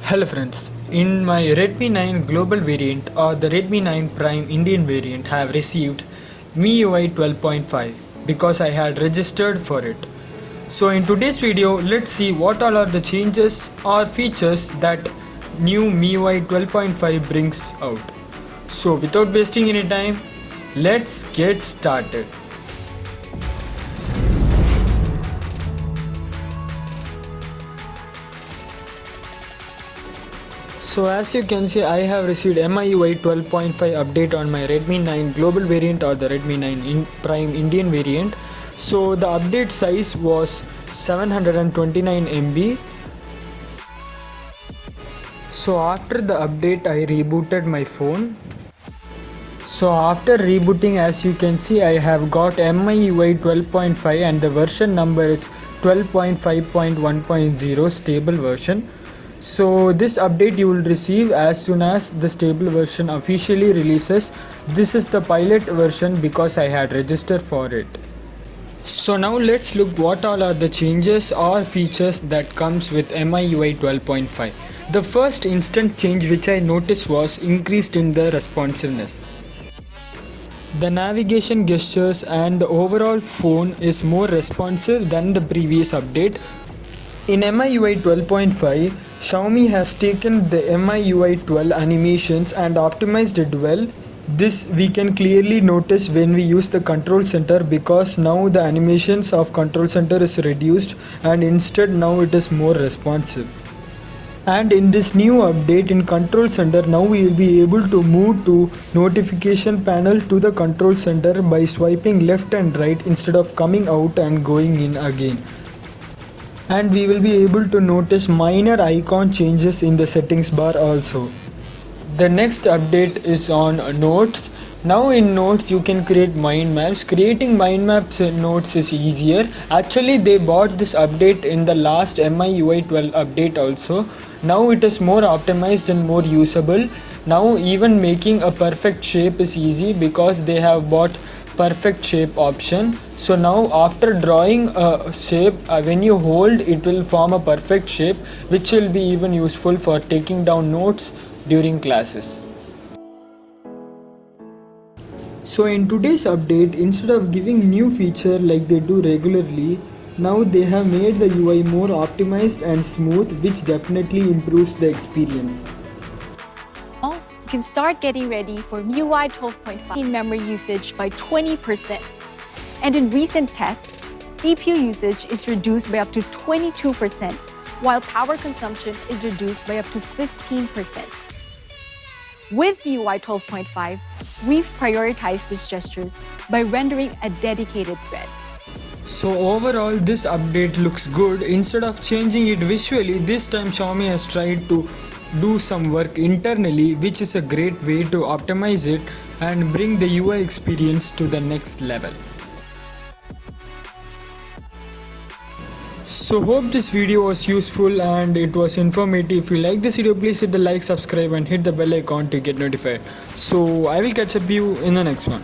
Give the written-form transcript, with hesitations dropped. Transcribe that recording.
Hello friends, in my Redmi 9 global variant or the Redmi 9 Prime Indian variant have received MIUI 12.5 because I had registered for it. So in today's video, let's see what all are the changes or features that new MIUI 12.5 brings out. So without wasting any time, let's get started. So as you can see, I have received MIUI 12.5 update on my Redmi 9 global variant or the Redmi 9 Prime Indian variant. So the update size was 729 MB. So after the update, I rebooted my phone. So after rebooting, as you can see, I have got MIUI 12.5 and the version number is 12.5.1.0 stable version. So this update you will receive as soon as the stable version officially releases. This is the pilot version because I had registered for it. So now let's look what all are the changes or features that comes with MIUI 12.5. The first instant change which I noticed was increased in the responsiveness. The navigation gestures and the overall phone is more responsive than the previous update. In MIUI 12.5, Xiaomi has taken the MIUI 12 animations and optimized it well. This we can clearly notice when we use the control center because now the animations of control center is reduced and instead now it is more responsive. And in this new update in control center, now we will be able to move to notification panel to the control center by swiping left and right instead of coming out and going in again. And we will be able to notice minor icon changes in the settings bar also. The next update is on notes. Now in notes you can create mind maps. Creating mind maps in notes is easier. Actually they bought this update in the last MIUI 12 update also. Now it is more optimized and more usable. Now even making a perfect shape is easy because they have bought perfect shape option. So now after drawing a shape, when you hold it will form a perfect shape, which will be even useful for taking down notes during classes. So in today's update, instead of giving new feature like they do regularly, now they have made the UI more optimized and smooth, which definitely improves the experience. You can start getting ready for MIUI 12.5 in memory usage by 20%. And in recent tests, CPU usage is reduced by up to 22%, while power consumption is reduced by up to 15%. With MIUI 12.5, we've prioritized these gestures by rendering a dedicated thread. So overall this update looks good. Instead of changing it visually, this time Xiaomi has tried to do some work internally, which is a great way to optimize it and bring the UI experience to the next level. So hope this video was useful and it was informative. If you like this video, please hit the like, subscribe and hit the bell icon to get notified. So I will catch up you in the next one.